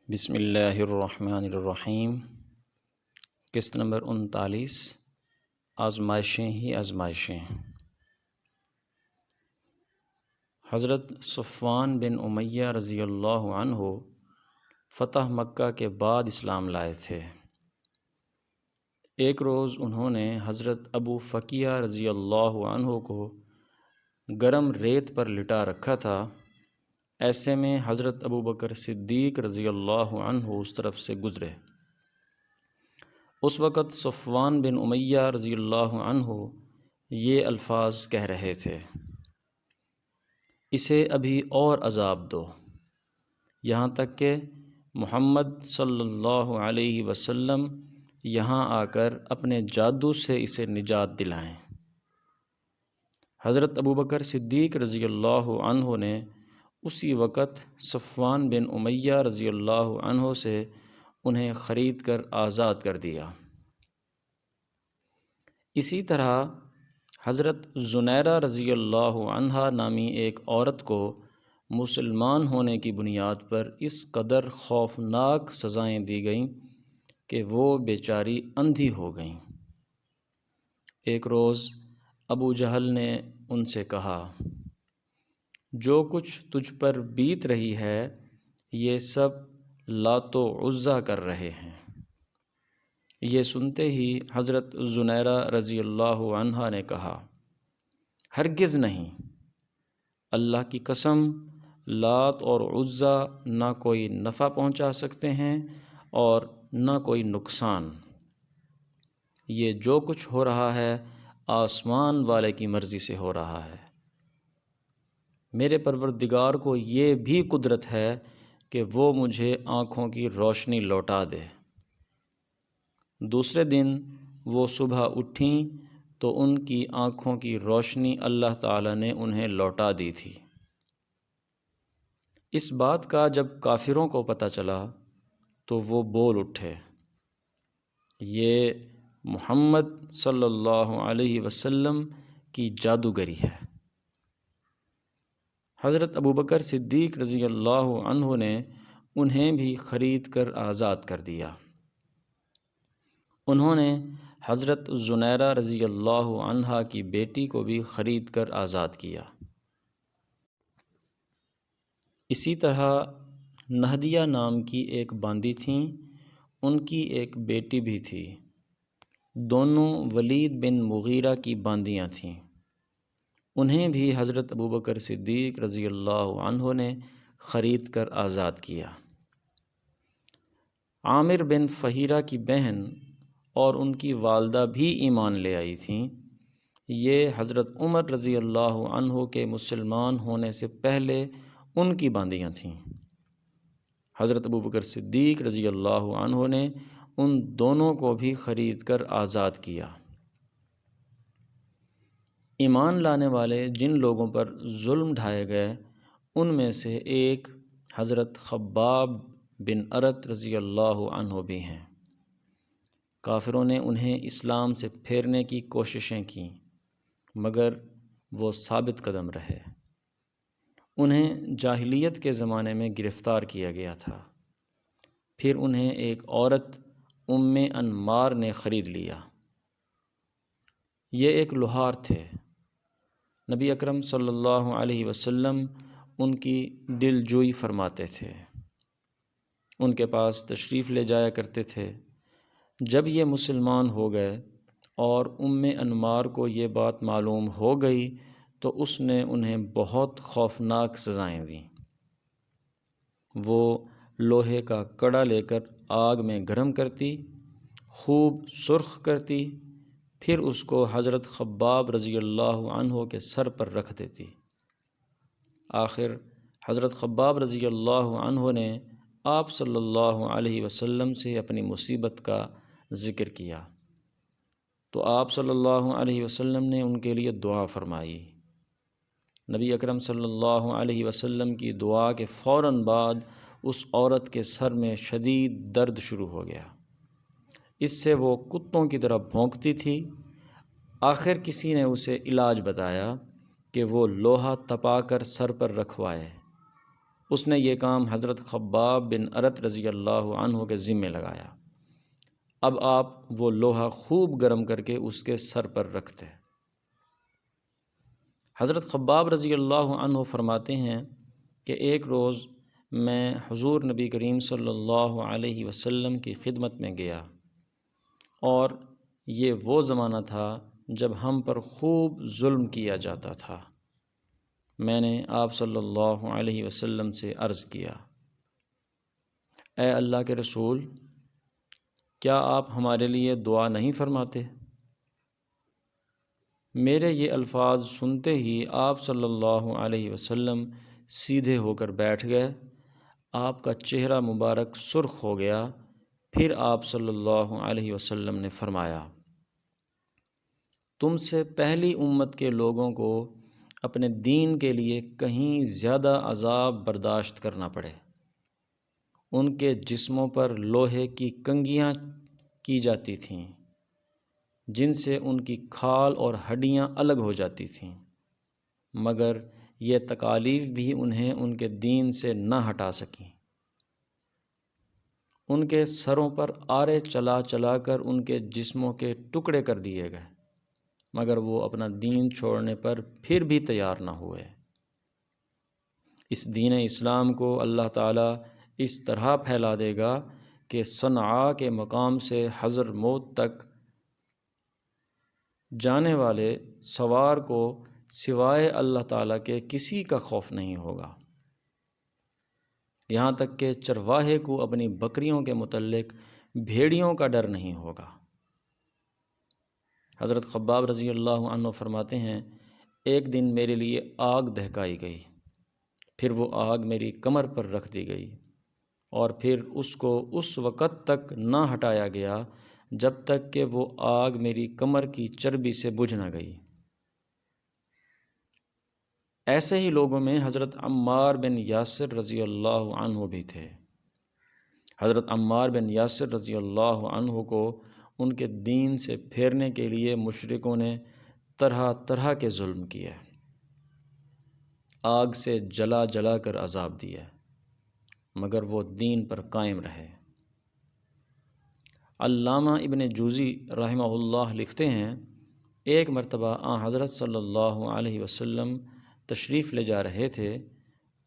بسم اللہ الرحمن الرحیم۔ قسط نمبر 39، آزمائشیں ہی آزمائشیں۔ حضرت صفوان بن امیہ رضی اللہ عنہ فتح مکہ کے بعد اسلام لائے تھے۔ ایک روز انہوں نے حضرت ابو فقیہ رضی اللہ عنہ کو گرم ریت پر لٹا رکھا تھا۔ ایسے میں حضرت ابو بکر صدیق رضی اللہ عنہ اس طرف سے گزرے۔ اس وقت صفوان بن امیہ رضی اللہ عنہ یہ الفاظ کہہ رہے تھے: اسے ابھی اور عذاب دو، یہاں تک کہ محمد صلی اللہ علیہ وسلم یہاں آ کر اپنے جادو سے اسے نجات دلائیں۔ حضرت ابو بکر صدیق رضی اللہ عنہ نے اسی وقت صفوان بن امیہ رضی اللہ عنہ سے انہیں خرید کر آزاد کر دیا۔ اسی طرح حضرت زنیرہ رضی اللہ عنہا نامی ایک عورت کو مسلمان ہونے کی بنیاد پر اس قدر خوفناک سزائیں دی گئیں کہ وہ بیچاری اندھی ہو گئیں۔ ایک روز ابو جہل نے ان سے کہا: جو کچھ تجھ پر بیت رہی ہے یہ سب لات و عزیٰ کر رہے ہیں۔ یہ سنتے ہی حضرت زنیرہ رضی اللہ عنہا نے کہا: ہرگز نہیں، اللہ کی قسم، لات اور عزیٰ نہ کوئی نفع پہنچا سکتے ہیں اور نہ کوئی نقصان۔ یہ جو کچھ ہو رہا ہے آسمان والے کی مرضی سے ہو رہا ہے۔ میرے پروردگار کو یہ بھی قدرت ہے کہ وہ مجھے آنکھوں کی روشنی لوٹا دے۔ دوسرے دن وہ صبح اٹھیں تو ان کی آنکھوں کی روشنی اللہ تعالیٰ نے انہیں لوٹا دی تھی۔ اس بات کا جب کافروں کو پتہ چلا تو وہ بول اٹھے: یہ محمد صلی اللہ علیہ وسلم کی جادوگری ہے۔ حضرت ابو بکر صدیق رضی اللہ عنہ نے انہیں بھی خرید کر آزاد کر دیا۔ انہوں نے حضرت زنیرہ رضی اللہ عنہا کی بیٹی کو بھی خرید کر آزاد کیا۔ اسی طرح نہدیہ نام کی ایک باندی تھیں، ان کی ایک بیٹی بھی تھی۔ دونوں ولید بن مغیرہ کی باندیاں تھیں۔ انہیں بھی حضرت ابو بکر صدیق رضی اللہ عنہ نے خرید کر آزاد کیا۔ عامر بن فہیرہ کی بہن اور ان کی والدہ بھی ایمان لے آئی تھیں۔ یہ حضرت عمر رضی اللہ عنہ کے مسلمان ہونے سے پہلے ان کی باندیاں تھیں۔ حضرت ابو بکر صدیق رضی اللہ عنہ نے ان دونوں کو بھی خرید کر آزاد کیا۔ ایمان لانے والے جن لوگوں پر ظلم ڈھائے گئے ان میں سے ایک حضرت خباب بن ارت رضی اللہ عنہ بھی ہیں۔ کافروں نے انہیں اسلام سے پھیرنے کی کوششیں کیں مگر وہ ثابت قدم رہے۔ انہیں جاہلیت کے زمانے میں گرفتار کیا گیا تھا، پھر انہیں ایک عورت ام انمار نے خرید لیا۔ یہ ایک لوہار تھے۔ نبی اکرم صلی اللہ علیہ وسلم ان کی دل جوئی فرماتے تھے، ان کے پاس تشریف لے جایا کرتے تھے۔ جب یہ مسلمان ہو گئے اور ام انمار کو یہ بات معلوم ہو گئی تو اس نے انہیں بہت خوفناک سزائیں دیں۔ وہ لوہے کا کڑا لے کر آگ میں گرم کرتی، خوب سرخ کرتی، پھر اس کو حضرت خباب رضی اللہ عنہ کے سر پر رکھ دیتی۔ آخر حضرت خباب رضی اللہ عنہ نے آپ صلی اللہ علیہ وسلم سے اپنی مصیبت کا ذکر کیا تو آپ صلی اللہ علیہ وسلم نے ان کے لیے دعا فرمائی۔ نبی اکرم صلی اللہ علیہ وسلم کی دعا کے فوراً بعد اس عورت کے سر میں شدید درد شروع ہو گیا۔ اس سے وہ کتوں کی طرح بھونکتی تھی۔ آخر کسی نے اسے علاج بتایا کہ وہ لوہا تپا کر سر پر رکھوائے۔ اس نے یہ کام حضرت خباب بن ارت رضی اللہ عنہ کے ذمے لگایا۔ اب آپ وہ لوہا خوب گرم کر کے اس کے سر پر رکھتے۔ حضرت خباب رضی اللہ عنہ فرماتے ہیں کہ ایک روز میں حضور نبی کریم صلی اللہ علیہ وسلم کی خدمت میں گیا، اور یہ وہ زمانہ تھا جب ہم پر خوب ظلم کیا جاتا تھا۔ میں نے آپ صلی اللہ علیہ وسلم سے عرض کیا، اے اللہ کے رسول، کیا آپ ہمارے لیے دعا نہیں فرماتے؟ میرے یہ الفاظ سنتے ہی آپ صلی اللہ علیہ وسلم سیدھے ہو کر بیٹھ گئے، آپ کا چہرہ مبارک سرخ ہو گیا۔ پھر آپ صلی اللہ علیہ وسلم نے فرمایا، تم سے پہلی امت کے لوگوں کو اپنے دین کے لیے کہیں زیادہ عذاب برداشت کرنا پڑے۔ ان کے جسموں پر لوہے کی کنگھیاں کی جاتی تھیں جن سے ان کی کھال اور ہڈیاں الگ ہو جاتی تھیں، مگر یہ تکالیف بھی انہیں ان کے دین سے نہ ہٹا سکیں۔ ان کے سروں پر آرے چلا چلا کر ان کے جسموں کے ٹکڑے کر دیے گئے، مگر وہ اپنا دین چھوڑنے پر پھر بھی تیار نہ ہوئے۔ اس دین اسلام کو اللہ تعالیٰ اس طرح پھیلا دے گا کہ صنعاء کے مقام سے حضرموت تک جانے والے سوار کو سوائے اللہ تعالیٰ کے کسی کا خوف نہیں ہوگا، یہاں تک کہ چرواہے کو اپنی بکریوں کے متعلق بھیڑیوں کا ڈر نہیں ہوگا۔ حضرت خباب رضی اللہ عنہ فرماتے ہیں، ایک دن میرے لیے آگ دہکائی گئی، پھر وہ آگ میری کمر پر رکھ دی گئی، اور پھر اس کو اس وقت تک نہ ہٹایا گیا جب تک کہ وہ آگ میری کمر کی چربی سے بجھ نہ گئی۔ ایسے ہی لوگوں میں حضرت عمار بن یاسر رضی اللہ عنہ بھی تھے۔ حضرت عمار بن یاسر رضی اللہ عنہ کو ان کے دین سے پھیرنے کے لیے مشرکوں نے طرح طرح کے ظلم کیے، آگ سے جلا جلا کر عذاب دیا، مگر وہ دین پر قائم رہے۔ علامہ ابن جوزی رحمہ اللہ لکھتے ہیں، ایک مرتبہ حضرت صلی اللہ علیہ وسلم تشریف لے جا رہے تھے،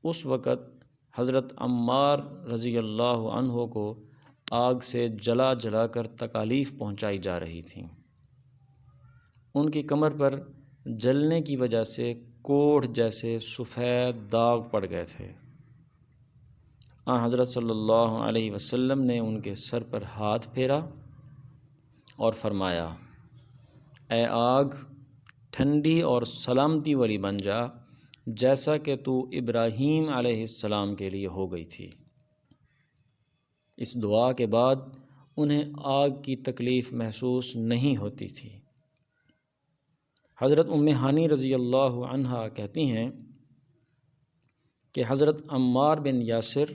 اس وقت حضرت عمار رضی اللہ عنہ کو آگ سے جلا جلا کر تکالیف پہنچائی جا رہی تھیں۔ ان کی کمر پر جلنے کی وجہ سے کوڑھ جیسے سفید داغ پڑ گئے تھے۔ حضرت صلی اللہ علیہ وسلم نے ان کے سر پر ہاتھ پھیرا اور فرمایا، اے آگ، ٹھنڈی اور سلامتی والی بن جا، جیسا کہ تو ابراہیم علیہ السلام کے لیے ہو گئی تھی۔ اس دعا کے بعد انہیں آگ کی تکلیف محسوس نہیں ہوتی تھی۔ حضرت ام ہانی رضی اللہ عنہا کہتی ہیں کہ حضرت عمار بن یاسر،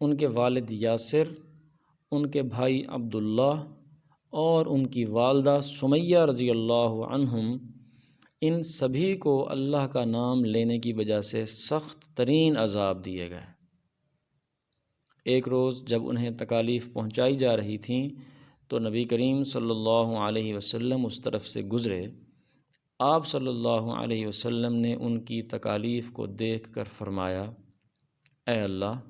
ان کے والد یاسر، ان کے بھائی عبداللہ اور ان کی والدہ سمیہ رضی اللہ عنہم، ان سبھی کو اللہ کا نام لینے کی وجہ سے سخت ترین عذاب دیے گئے۔ ایک روز جب انہیں تکالیف پہنچائی جا رہی تھیں تو نبی کریم صلی اللہ علیہ وسلم اس طرف سے گزرے۔ آپ صلی اللہ علیہ وسلم نے ان کی تکالیف کو دیکھ کر فرمایا، اے اللہ،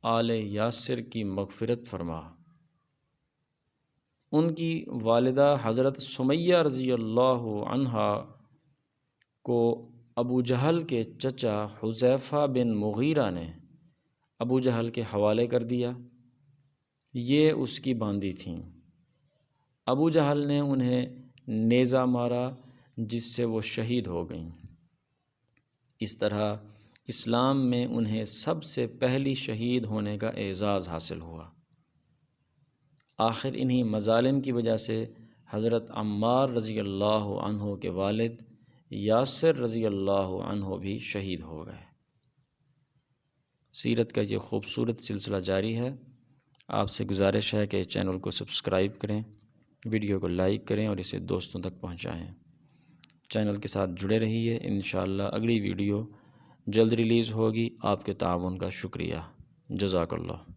آل یاسر کی مغفرت فرما۔ ان کی والدہ حضرت سمیہ رضی اللہ عنہا کو ابو جہل کے چچا حذیفہ بن مغیرہ نے ابو جہل کے حوالے کر دیا، یہ اس کی باندی تھیں۔ ابو جہل نے انہیں نیزہ مارا جس سے وہ شہید ہو گئیں۔ اس طرح اسلام میں انہیں سب سے پہلی شہید ہونے کا اعزاز حاصل ہوا۔ آخر انہی مظالم کی وجہ سے حضرت عمار رضی اللہ عنہ کے والد یاسر رضی اللہ عنہ بھی شہید ہو گئے۔ سیرت کا یہ خوبصورت سلسلہ جاری ہے۔ آپ سے گزارش ہے کہ چینل کو سبسکرائب کریں، ویڈیو کو لائک کریں اور اسے دوستوں تک پہنچائیں۔ چینل کے ساتھ جڑے رہیے، انشاءاللہ اگلی ویڈیو جلد ریلیز ہوگی۔ آپ کے تعاون کا شکریہ، جزاک اللہ۔